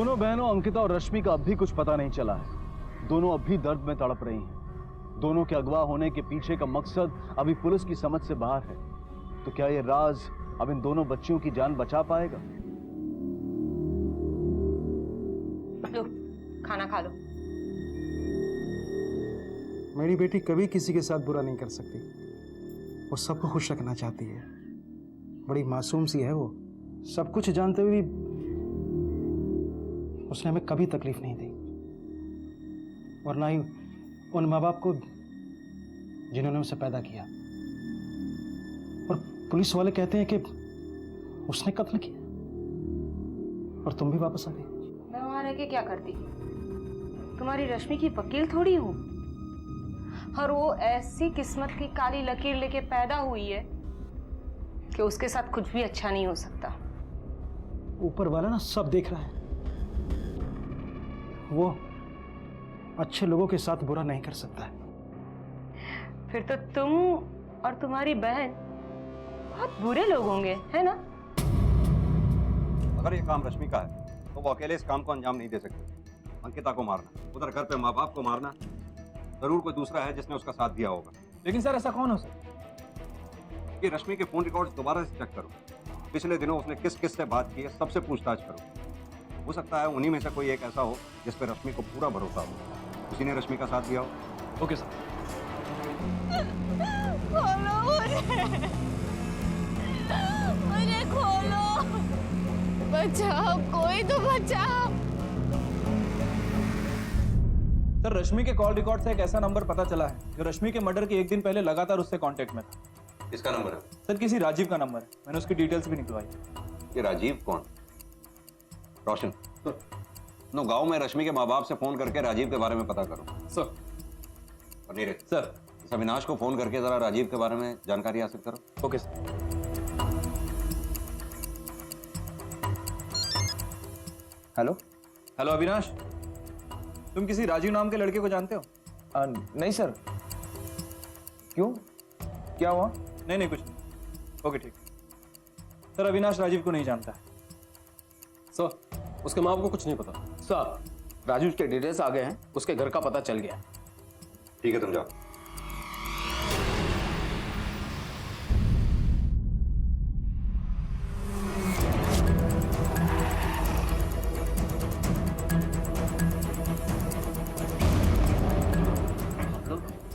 दोनों बहनों अंकिता और रश्मि का अब भी कुछ पता नहीं चला है। दोनों अब भी दर्द में तड़प रही हैं। दोनों के अगवा होने के पीछे का मकसद अभी पुलिस की समझ से बाहर है। तो क्या यह राज अब इन दोनों बच्चियों की जान बचा पाएगा? लो, खाना खा लो। मेरी बेटी कभी किसी के साथ बुरा नहीं कर सकती। वो सबको खुश रखना चाहती है। बड़ी मासूम सी है वो। सब कुछ जानते हुए भी उसने हमें कभी तकलीफ नहीं दी, और ना ही उन माँ बाप को जिन्होंने उसे पैदा किया। और पुलिस वाले कहते हैं कि उसने कत्ल किया, और तुम भी वापस आ गई। मैं वहां रह के क्या करती? तुम्हारी रश्मि की वकील थोड़ी हूँ। और वो ऐसी किस्मत की काली लकीर लेके पैदा हुई है कि उसके साथ कुछ भी अच्छा नहीं हो सकता। ऊपर वाला ना सब देख रहा है। वो अच्छे लोगों के साथ बुरा नहीं कर सकता है। फिर तो तुम और तुम्हारी बहन बहुत बुरे लोग होंगे, है ना? अगर ये काम रश्मि का है तो वो अकेले इस काम को अंजाम नहीं दे सकते। अंकिता को मारना, उधर घर पे माँ बाप को मारना, जरूर कोई दूसरा है जिसने उसका साथ दिया होगा। लेकिन सर ऐसा कौन हो सकता? कि रश्मि के फोन रिकॉर्ड्स दोबारा से चेक करो। पिछले दिनों उसने किस किस से बात की है सबसे पूछताछ करो। हो सकता है उन्हीं में से कोई एक ऐसा हो जिस पर रश्मि को पूरा भरोसा हो, उसी ने रश्मि का साथ दिया हो। Okay sir. खोलो मुझे खोलो, बचाओ, कोई तो बचाओ। सर रश्मि के कॉल रिकॉर्ड से एक ऐसा नंबर पता चला है जो रश्मि के मर्डर के एक दिन पहले लगातार उससे कांटेक्ट में था। किसका नंबर है? सर किसी राजीव का नंबर है। मैंने उसकी डिटेल्स भी निकलवाई। ये राजीव कौन? रोशन, नो गांव में रश्मि के माँ बाप से फोन करके राजीव के बारे में पता करो। सर। और नीरज सर। इस अविनाश को फोन करके जरा राजीव के बारे में जानकारी हासिल करो। Okay sir. Hello. Hello Avinash, तुम किसी राजीव नाम के लड़के को जानते हो? नहीं सर। क्यों, क्या हुआ? नहीं कुछ नहीं। ओके ठीक। सर अविनाश राजीव को नहीं जानता है। सर उसके माँ बाप को कुछ नहीं पता। सर राजू के डिटेल्स आ गए हैं, उसके घर का पता चल गया। ठीक है, तुम जाओ।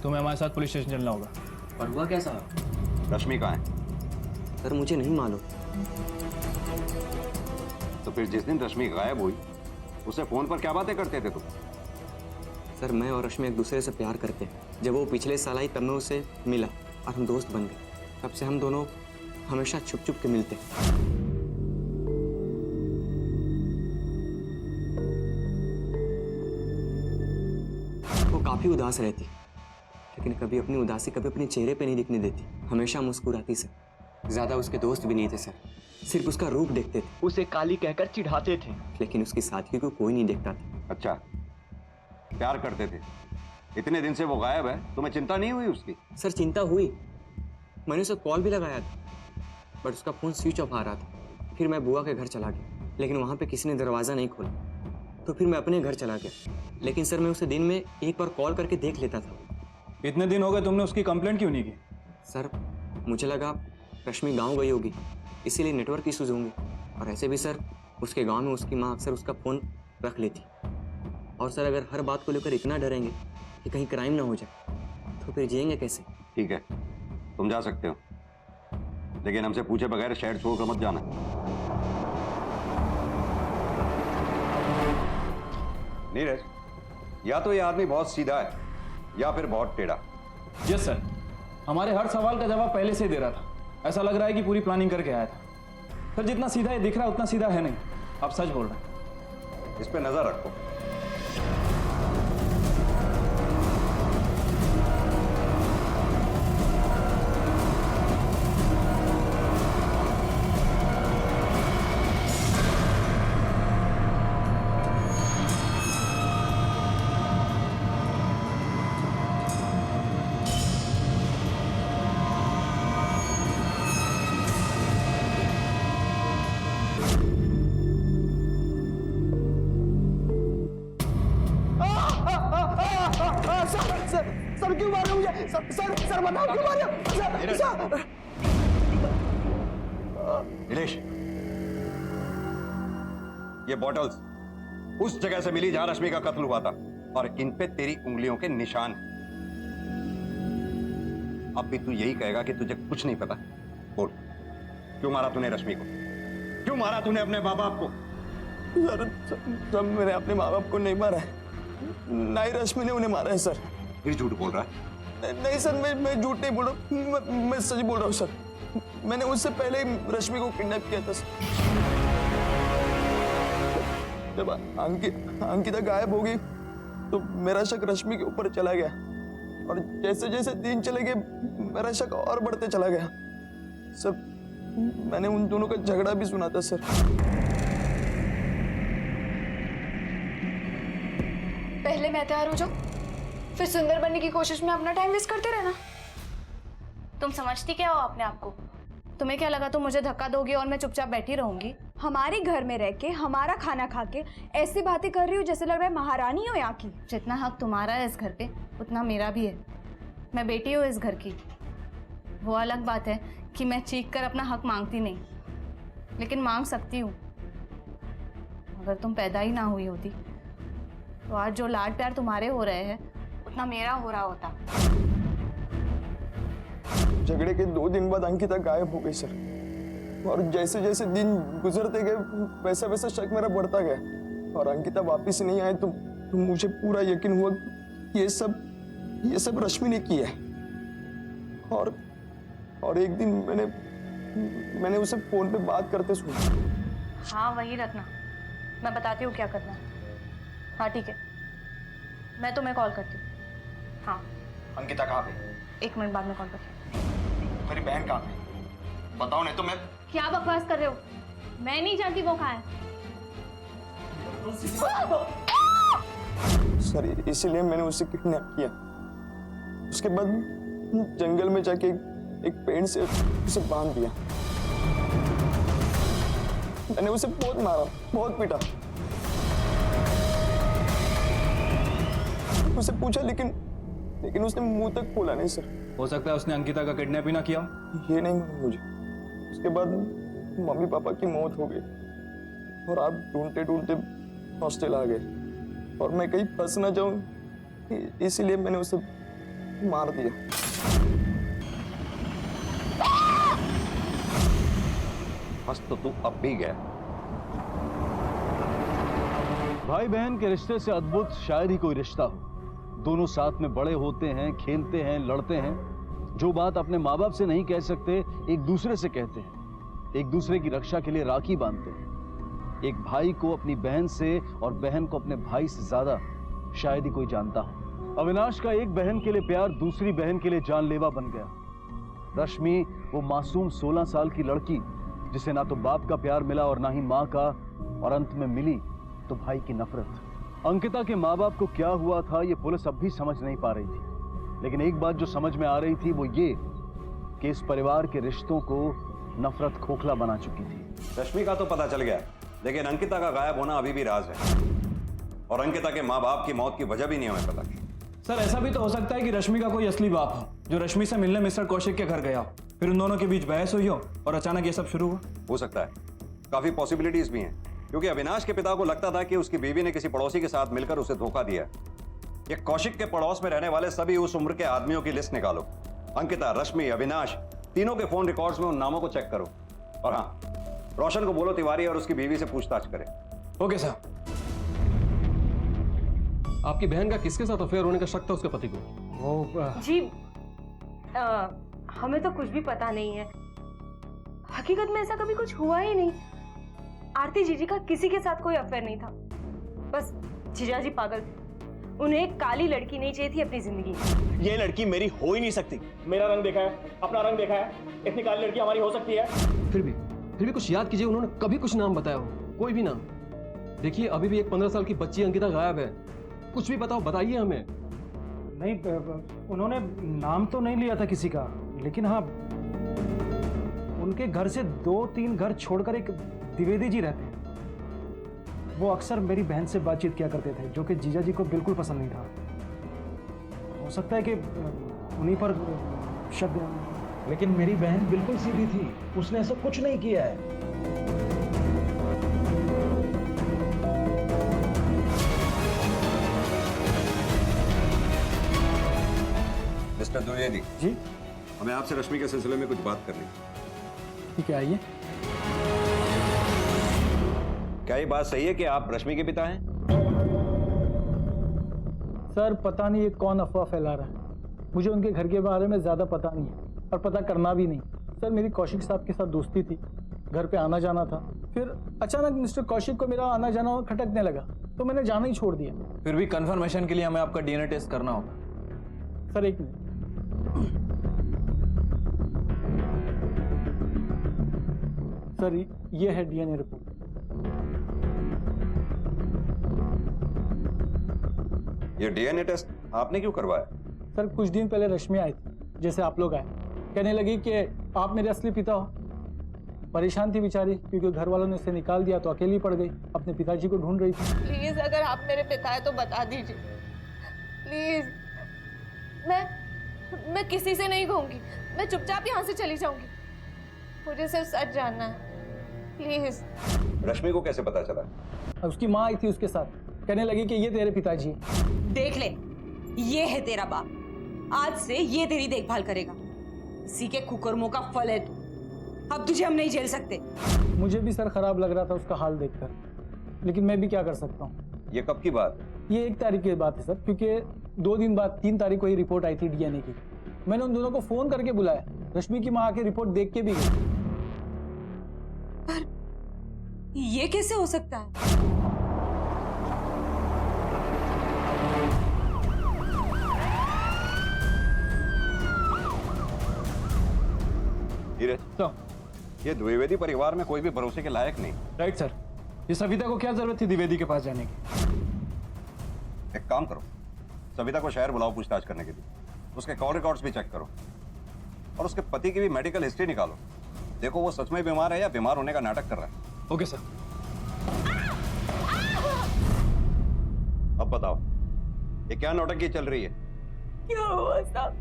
तुम्हें हमारे साथ पुलिस स्टेशन चलना होगा। पर हुआ कैसा? रश्मि कहाँ है? सर मुझे नहीं मालूम। तो फिर जिस दिन रश्मि गायब हुई उससे फोन पर क्या बातें करते थे तुम? सर मैं और रश्मि एक दूसरे से प्यार करते हैं। जब वो पिछले साल आई तब मैं उसे मिला और हम दोस्त बन गए। तब से हम दोनों हमेशा छुप छुप के मिलते। वो काफी उदास रहती, लेकिन कभी अपनी उदासी कभी अपने चेहरे पे नहीं दिखने देती। हमेशा मुस्कुराती सर। ज्यादा उसके दोस्त भी नहीं थे सर, सिर्फ उसका रूप देखते थे। उसे काली कहकर चिढ़ाते थे, लेकिन उसकी सादगी को कोई नहीं देखता था। अच्छा, प्यार करते थे। इतने दिन से वो गायब है, तुम्हें चिंता नहीं हुई उसकी? सर चिंता हुई। मैंने उसे कॉल भी लगाया था, बट उसका फोन स्विच ऑफ आ रहा था। फिर मैं बुआ के घर चला गया, लेकिन वहां पे किसी ने दरवाजा नहीं खोला। तो फिर मैं अपने घर चला गया। लेकिन सर मैं उसे दिन में एक बार कॉल करके देख लेता था। इतने दिन हो गए, तुमने उसकी कंप्लेंट क्यों नहीं की? सर मुझे लगा रश्मि गाँव गई होगी, इसीलिए नेटवर्क इशूज होंगे। और ऐसे भी सर उसके गाँव में उसकी माँ अक्सर उसका फोन रख लेती। और सर अगर हर बात को लेकर इतना डरेंगे कि कहीं क्राइम ना हो जाए तो फिर जिएंगे कैसे? ठीक है, तुम जा सकते हो, लेकिन हमसे पूछे बगैर शहर छोड़कर मत जाना। नीरज, या तो ये आदमी बहुत सीधा है या फिर बहुत टेढ़ा। यस सर, हमारे हर सवाल का जवाब पहले से ही दे रहा था। ऐसा लग रहा है कि पूरी प्लानिंग करके आया था। सर जितना सीधा ये दिख रहा है उतना सीधा है नहीं। आप सच बोल रहे हैं। इस पे नजर रखो। सर क्यों मार रहे हो मुझे? सर बताओ क्यों मार रहे हो? सर नीलेश, ये बॉटल्स उस जगह से मिली जहां रश्मि का कत्ल हुआ था और इन पे तेरी उंगलियों के निशान हैं। अब भी तू यही कहेगा कि तुझे कुछ नहीं पता? बोल, क्यों मारा तूने रश्मि को? क्यों मारा तूने अपने माँ बाप को? सर मैंने अपने माँ बाप को नहीं मारा है, ना ही रश्मि ने उन्हें मारा है सर। फिर झूठ बोल रहा है? नहीं सर, मैं झूठ नहीं बोल रहा हूँ, मैं सच बोल रहा हूँ सर। मैंने उससे पहले ही रश्मि को किडनैप किया था सर। जब अंकिता गायब हो गई तो मेरा शक रश्मि के ऊपर चला गया और जैसे जैसे दिन चले गए मेरा शक और बढ़ते चला गया सर। मैंने उन दोनों का झगड़ा भी सुना था सर। पहले मैं तैयार हो जाऊं, फिर सुंदर बनने की कोशिश में अपना टाइम वेस्ट करते रहना। तुम समझती क्या हो अपने आप को? तुम्हें क्या लगा तुम मुझे धक्का दोगी और मैं चुपचाप बैठी रहूंगी? हमारे घर में रह के, हमारा खाना खा के ऐसी बातें कर रही हो जैसे लग रहा है महारानी हो यहाँ की। जितना हक तुम्हारा है इस घर पे उतना मेरा भी है। मैं बेटी हूँ इस घर की। वो अलग बात है कि मैं चीख कर अपना हक मांगती नहीं, लेकिन मांग सकती हूँ। अगर तुम पैदा ही ना हुई होती तो आज जो लाड प्यार तुम्हारे हो रहे हैं उतना मेरा हो रहा होता। झगड़े के 2 दिन बाद अंकिता गायब हो गई सर, और जैसे जैसे दिन गुजरते गए वैसा वैसा शक मेरा बढ़ता गया और अंकिता वापिस नहीं आए तो मुझे पूरा यकीन हुआ कि ये सब रश्मि ने किया है। और एक दिन मैंने उसे फोन पे बात करते सुना। हाँ वही रखना, मैं बताती हूँ क्या करना है। हाँ ठीक है, मैं तुम्हें कॉल करती हूँ। हाँ अंकिता कहाँ पे? 1 मिनट बाद में कॉल करती हूँ। मेरी बहन कहाँ पे? बताओ नहीं तो मैं। क्या बकवास कर रहे हो? मैं नहीं जानती वो कहाँ है। सर इसीलिए मैंने उसे किडनैप किया। उसके बाद जंगल में जाके एक पेड़ से उसे बांध दिया। मैंने उसे बहुत मारा, बहुत पीटा, उसे पूछा लेकिन उसने मुंह तक खोला नहीं सर। हो सकता है उसने अंकिता का किडनैप ही ना किया। ये नहीं मालूम मुझे। उसके बाद मम्मी पापा की मौत हो गई और आप ढूंढते ढूंढते हॉस्टल आ गए और मैं कहीं फंस ना जाऊं इसीलिए मैंने उसे मार दिया। फंस तो तू अब भी गया। भाई बहन के रिश्ते से अद्भुत शायद ही कोई रिश्ता हो। दोनों साथ में बड़े होते हैं, खेलते हैं, लड़ते हैं। जो बात अपने माँ बाप से नहीं कह सकते एक दूसरे से कहते हैं। एक दूसरे की रक्षा के लिए राखी बांधते हैं। एक भाई को अपनी बहन से और बहन को अपने भाई से ज्यादा शायद ही कोई जानता हो। अविनाश का एक बहन के लिए प्यार दूसरी बहन के लिए जानलेवा बन गया। रश्मि वो मासूम 16 साल की लड़की जिसे ना तो बाप का प्यार मिला और ना ही माँ का, और अंत में मिली तो भाई की नफरत। अंकिता के माँ बाप को क्या हुआ था ये पुलिस अब भी समझ नहीं पा रही थी, लेकिन एक बात जो समझ में आ रही थी वो ये कि इस परिवार के रिश्तों को नफरत खोखला बना चुकी थी। रश्मि का तो पता चल गया, लेकिन अंकिता का गायब होना अभी भी राज है और अंकिता के माँ बाप की मौत की वजह भी नहीं हमें पता। सर ऐसा भी तो हो सकता है कि रश्मि का कोई असली बाप हो जो रश्मि से मिलने मिस्टर कौशिक के घर गया, फिर उन दोनों के बीच बहस हुई हो और अचानक ये सब शुरू हुआ। हो सकता है, काफी पॉसिबिलिटीज भी हैं, क्योंकि अविनाश के पिता को लगता था कि उसकी बीवी ने किसी पड़ोसी के साथ मिलकर उसे धोखा दिया। ये कौशिक के पड़ोस में रहने वाले सभी उस उम्र के आदमियों की लिस्ट निकालो। अंकिता, रश्मि, अविनाश, तीनों के फोन रिकॉर्ड्स में उन नामों को चेक करो। और हाँ, रोशन को बोलो तिवारी और उसकी बीवी से पूछताछ करे। Okay sir. आपकी बहन का किसके साथ अफेयर होने का शक था उसके पति को? वो जी हमें तो कुछ भी पता नहीं है। हकीकत में ऐसा कभी कुछ हुआ ही नहीं। आरती जीजी का किसी के साथ कोई अफेयर नहीं था। बस जीजा जी पागल थे। उन्हें एक काली लड़की नहीं चाहिए थी अपनी जिंदगी में। ये लड़की मेरी हो ही नहीं सकती। मेरा रंग देखा है, अपना रंग देखा है, इतनी काली लड़की हमारी हो सकती है? फिर भी कुछ याद कीजिए, उन्होंने कभी कुछ नाम बताया हो? कोई भी नाम? देखिए अभी भी एक 15 साल की बच्ची अंकिता गायब है। कुछ भी बताओ, बताइए हमें। नहीं, उन्होंने नाम तो नहीं लिया था किसी का, लेकिन हाँ उनके घर से 2-3 घर छोड़कर एक द्विवेदी जी रहते हैं। वो अक्सर मेरी बहन से बातचीत किया करते थे, जो कि जीजा जी को बिल्कुल पसंद नहीं था। हो सकता है कि उन्हीं पर शक। लेकिन मेरी बहन बिल्कुल सीधी थी, उसने ऐसा कुछ नहीं किया है। मिस्टर द्विवेदी जी हमें आपसे रश्मि के सिलसिले में कुछ बात करनी है। ठीक है, आइए। क्या ये बात सही है कि आप रश्मि के पिता हैं? सर पता नहीं ये कौन अफवाह फैला रहा है। मुझे उनके घर के बारे में ज्यादा पता नहीं है और पता करना भी नहीं। सर मेरी कौशिक साहब के साथ दोस्ती थी, घर पे आना जाना था, फिर अचानक मिस्टर कौशिक को मेरा आना जाना खटकने लगा तो मैंने जाना ही छोड़ दिया। फिर भी कंफर्मेशन के लिए हमें आपका डीएनए टेस्ट करना होगा। सर एक मिनट। सर ये है डीएनए रिपोर्ट। ये डीएनए टेस्ट आपने क्यों करवाया? सर कुछ दिन पहले रश्मि आई थी, जैसे आप लोग आए, कहने लगी कि आप मेरे असली पिता हो। परेशान थी बेचारी, क्योंकि घर वालों ने उसे निकाल दिया तो अकेली पड़ गई, अपने पिताजी को ढूंढ रही थी। प्लीज अगर आप मेरे पिता है तो बता दीजिए प्लीज। मैं किसी से नहीं कहूंगी, मैं चुपचाप यहाँ से चली जाऊंगी। मुझे सिर्फ सच जानना है प्लीज। रश्मि को कैसे पता चला? उसकी माँ आई थी उसके साथ, कहने लगी कि ये तेरे पिताजी हैं। देख ले, ये है तेरा बाप, आज से ये तेरी देखभाल करेगा। इसी के कुकर्मों का फल है तू। अब तुझे हम नहीं झेल सकते। मुझे भी सर खराब लग रहा था उसका हाल देखकर, लेकिन मैं भी क्या कर सकता हूँ। ये कब की बात है? ये 1 तारीख की बात है सर, क्योंकि 2 दिन बाद 3 तारीख को ही रिपोर्ट आई थी डीएनए की। मैंने उन दोनों को फोन करके बुलाया, रश्मि की माँ आके रिपोर्ट देख के भी गई। पर ये कैसे हो सकता है? ये द्विवेदी परिवार में कोई भी भरोसे के लायक नहीं। राइट सर, ये सविता को क्या जरूरत थी द्विवेदी के पास जाने की? एक काम करो, सविता को शहर बुलाओ पूछताछ करने के लिए, उसके कॉल रिकॉर्ड्स भी चेक करो और उसके पति की भी मेडिकल हिस्ट्री निकालो। देखो वो सच में बीमार है या बीमार होने का नाटक कर रहा है। Okay sir. अब बताओ ये क्या नौटंकी चल रही है? क्या हुआ साहब?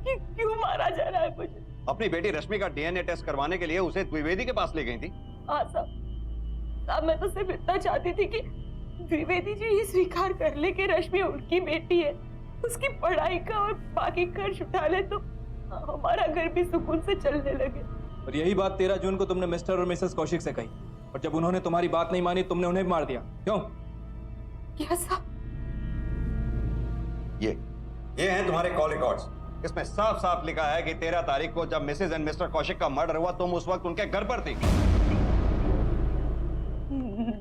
क्यों मारा जा रहा है मुझे? अपनी बेटी रश्मि का डीएनए टेस्ट करवाने के लिए उसे द्विवेदी के पास ले गई थी। हाँ साहब, मैं तो सिर्फ इतना चाहती थी कि द्विवेदी जी ये स्वीकार कर ले कि रश्मि उनकी बेटी है, उसकी पढ़ाई का और बाकी खर्च उठा ले तो हमारा घर भी सुकून से चलने लगे। और यही बात 13 जून को तुमने मिस्टर और मिसेस कौशिक से कही, और जब उन्होंने तुम्हारी बात नहीं मानी तुमने उन्हें भी मार दिया। क्यों? क्या साहब? ये हैं तुम्हारे कॉल रिकॉर्ड्स। इसमें साफ साफ लिखा है कि 13 तारीख को जब मिसेस एंड मिस्टर कौशिक का मर्डर हुआ तुम उस वक्त उनके घर पर थी।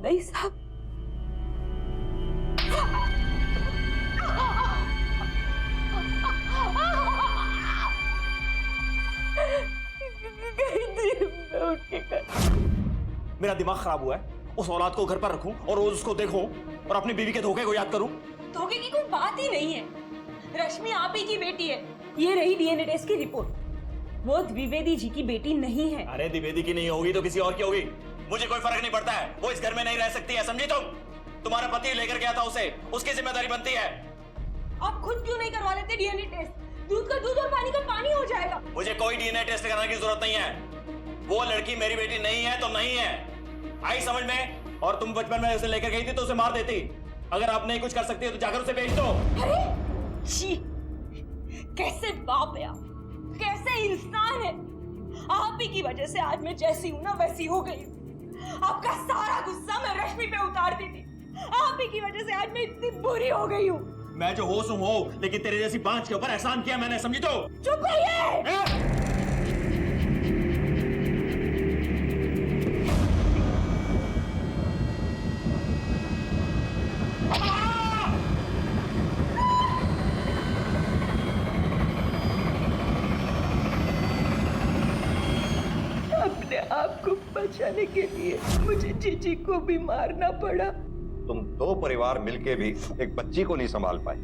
नहीं साहब, मैं उनके घर। मेरा दिमाग खराब हुआ है, उस औलाद को घर पर रखूं और रोज उसको देखूं और अपनी बीवी के धोखे को याद करूं। धोखे की कोई बात ही नहीं है, रश्मि आप ही की बेटी है। ये रही डीएनए टेस्ट की रिपोर्ट, वो द्विवेदी जी की बेटी नहीं है। अरे द्विवेदी की नहीं होगी तो किसी और की होगी, मुझे कोई फर्क नहीं पड़ता है। वो इस घर में नहीं रह सकती है, समझी तुम? तुम्हारा पति लेकर गया था उसे, उसकी जिम्मेदारी बनती है। आप खुद क्यों नहीं करवा लेते डीएनए टेस्ट? दूध का दूध और पानी का पानी हो जाएगा। मुझे कोई डीएनए टेस्ट कराने की जरूरत नहीं है। वो लड़की मेरी बेटी नहीं है तो नहीं है, आई समझ में? और तुम बचपन में उसे लेकर गई थी तो उसे मार देती। अगर आप नहीं कुछ कर सकती हो तो जाकर उसे बेच दो। अरे छी, कैसे बाप है आप, कैसे इंसान है। आप ही की वजह से आज मैं जैसी हूं ना वैसी हो गई हूं। आपका सारा गुस्सा मैं रश्मि पे उतारती थी, आप ही की वजह से आज मैं इतनी बुरी हो गई हूं। मैं जो होश हूं हो, लेकिन तेरे जैसी बांझ के ऊपर एहसान किया मैंने, समझी तो? चुप रहिए। अपने आप को बचाने के लिए मुझे जीजी को भी मारना पड़ा। तुम 2 परिवार मिलके भी एक बच्ची को नहीं संभाल पाए,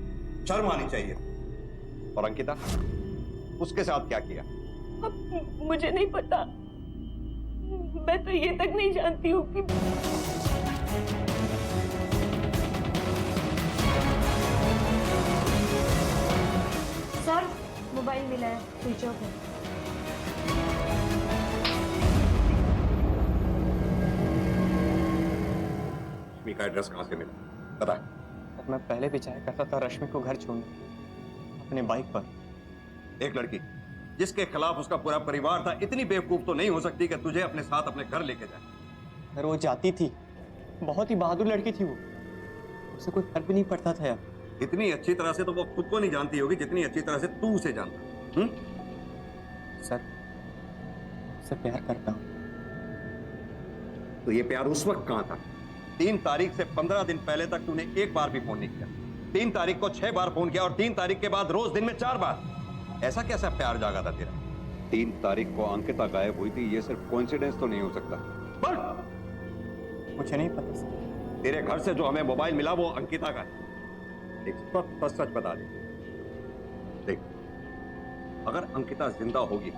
शर्म आनी चाहिए। और अंकिता, उसके साथ क्या किया? अब मुझे नहीं पता, मैं तो ये तक नहीं जानती हूँ कि मोबाइल है स्विच ऑफ है। रश्मि का एड्रेस कहाँ से मिला बता। सर मैं पहले भी चाहे करता था रश्मि को घर छोड़ने अपने बाइक पर। एक लड़की जिसके खिलाफ उसका पूरा परिवार था इतनी बेवकूफ तो नहीं हो सकती कि तुझे अपने साथ अपने घर लेके जाए। सर वो जाती थी, बहुत ही बहादुर लड़की थी वो, उसे कोई फर्क भी नहीं पड़ता था यार। इतनी अच्छी तरह से तो वो खुद को नहीं जानती होगी जितनी अच्छी तरह से तू उसे जानता। सर उससे प्यार करता हूँ। तो ये प्यार उस वक्त कहाँ था? 3 तारीख से 15 दिन पहले तक तूने एक बार भी फोन नहीं किया। 3 तारीख को 6 बार फोन किया और 3 तारीख के बाद रोज दिन में 4 बार। ऐसा कैसा प्यार जागा था तेरा? 3 तारीख को अंकिता गायब हुई थी, ये सिर्फ कोइंसिडेंस तो नहीं हो सकता। मुझे नहीं पता सर। तेरे घर से जो हमें मोबाइल मिला वो अंकिता का है। एक सच बता दे। देख, अगर अंकिता जिंदा होगी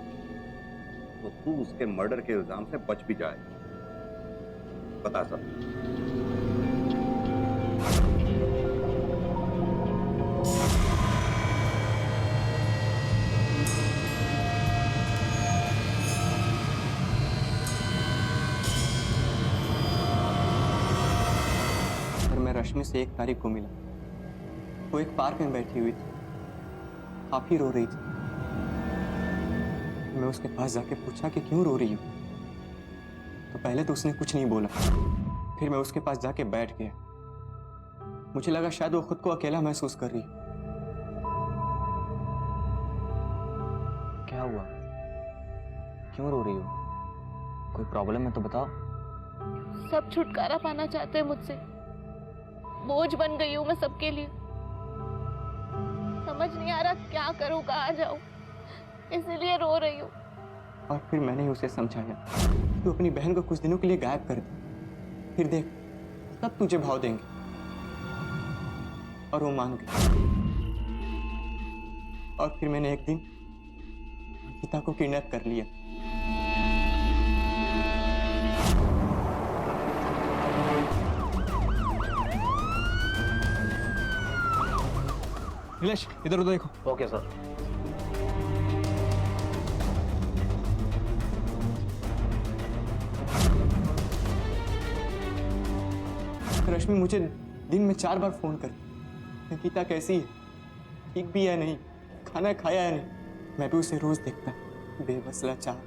तो तू उसके मर्डर के इल्जाम से बच भी जाए। बता सर। मैं रश्मि से 1 तारीख को मिला। वो एक पार्क में बैठी हुई थी, काफी रो रही थी। मैं उसके पास जाके पूछा कि क्यों रो रही हो, तो पहले तो उसने कुछ नहीं बोला। फिर मैं उसके पास जाके बैठ गया। मुझे लगा शायद वो खुद को अकेला महसूस कर रही है। क्या हुआ, क्यों रो रही हो? कोई प्रॉब्लम है तो बताओ। सब छुटकारा पाना चाहते हैं मुझसे। बोझ बन गई हूँ मैं सबके लिए। समझ नहीं आ रहा क्या करूँ, कहाँ जाऊँ, इसीलिए रो रही हूँ। और फिर मैंने उसे समझाया, तू अपनी बहन को कुछ दिनों के लिए गायब कर दे, फिर देख सब तुझे भाव देंगे। और वो मान गई। और फिर मैंने एक दिन अंकिता को किडनैप कर लिया। नीलेश इधर उधर देखो। Okay sir. रश्मि मुझे दिन में 4 बार फोन करती, अंकिता कैसी है, ठीक भी है नहीं, खाना खाया है नहीं। मैं भी उसे रोज देखता, बेबस लाचार,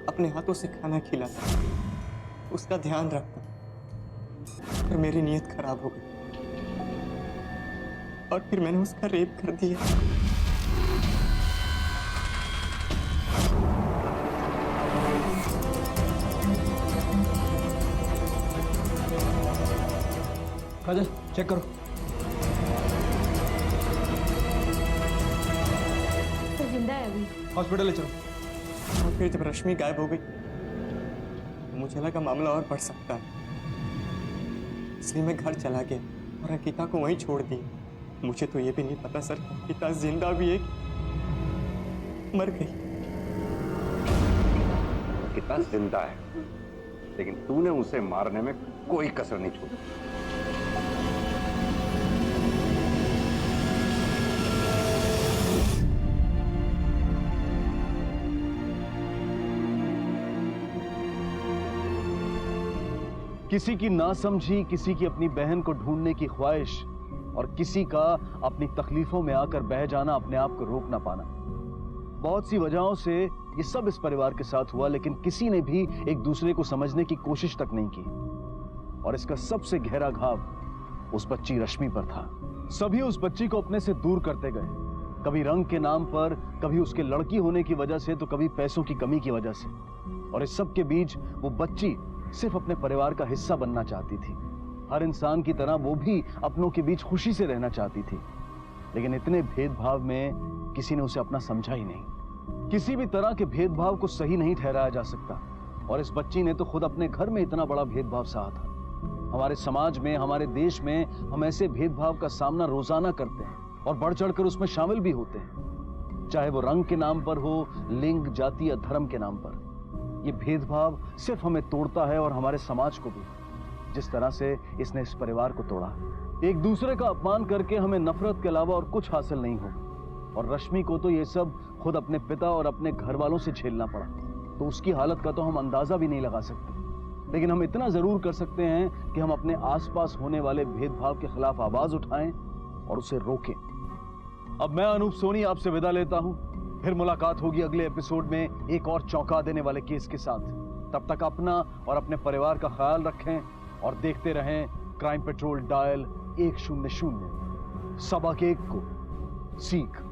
अपने हाथों से खाना खिलाता, उसका ध्यान रखता। पर मेरी नीयत खराब हो गई और फिर मैंने उसका रेप कर दिया। काजल चेक करो। तो जिंदा है अभी। हॉस्पिटल ले चलो। और फिर जब रश्मि गायब हो गई तो मुझे लगा मामला और बढ़ सकता है, इसलिए मैं घर चला गया और अंकिता को वहीं छोड़ दी। मुझे तो ये भी नहीं पता सर, अंकिता जिंदा भी है कि मर गई। अंकिता जिंदा है, लेकिन तूने उसे मारने में कोई कसर नहीं छोड़ी। किसी की नासमझी, किसी की अपनी बहन को ढूंढने की ख्वाहिश और किसी का अपनी तकलीफों में आकर बह जाना, अपने आप को रोक ना पाना। बहुत सी वजहों से ये सब इस परिवार के साथ हुआ, लेकिन किसी ने भी एक दूसरे को समझने की कोशिश तक नहीं की। और इसका सबसे गहरा घाव उस बच्ची रश्मि पर था। सभी उस बच्ची को अपने से दूर करते गए, कभी रंग के नाम पर, कभी उसके लड़की होने की वजह से, तो कभी पैसों की कमी की वजह से। और इस सब के बीच वो बच्ची सिर्फ अपने परिवार का हिस्सा बनना चाहती थी। हर इंसान की तरह वो भी अपनों के बीच खुशी से रहना चाहती थी, लेकिन इतने भेदभाव में किसी ने उसे अपना समझा ही नहीं। किसी भी तरह के भेदभाव को सही नहीं ठहराया जा सकता, और इस बच्ची ने तो खुद अपने घर में इतना बड़ा भेदभाव सहा था। हमारे समाज में, हमारे देश में हम ऐसे भेदभाव का सामना रोजाना करते हैं और बढ़ चढ़कर उसमें शामिल भी होते हैं, चाहे वो रंग के नाम पर हो, लिंग, जाति या धर्म के नाम पर। ये भेदभाव सिर्फ हमें तोड़ता है और हमारे समाज को भी, जिस तरह से इसने इस परिवार को तोड़ा। एक दूसरे का अपमान करके हमें नफरत के अलावा और कुछ हासिल नहीं हो। और रश्मि को तो ये सब खुद अपने पिता और अपने घर वालों से झेलना पड़ा, तो उसकी हालत का तो हम अंदाजा भी नहीं लगा सकते। लेकिन हम इतना जरूर कर सकते हैं कि हम अपने आसपास होने वाले भेदभाव के खिलाफ आवाज उठाएं और उसे रोकें। अब मैं अनूप सोनी आपसे विदा लेता हूं। फिर मुलाकात होगी अगले एपिसोड में एक और चौंका देने वाले केस के साथ। तब तक अपना और अपने परिवार का ख्याल रखें और देखते रहें क्राइम पेट्रोल डायल 100। सबक 1 को सीख।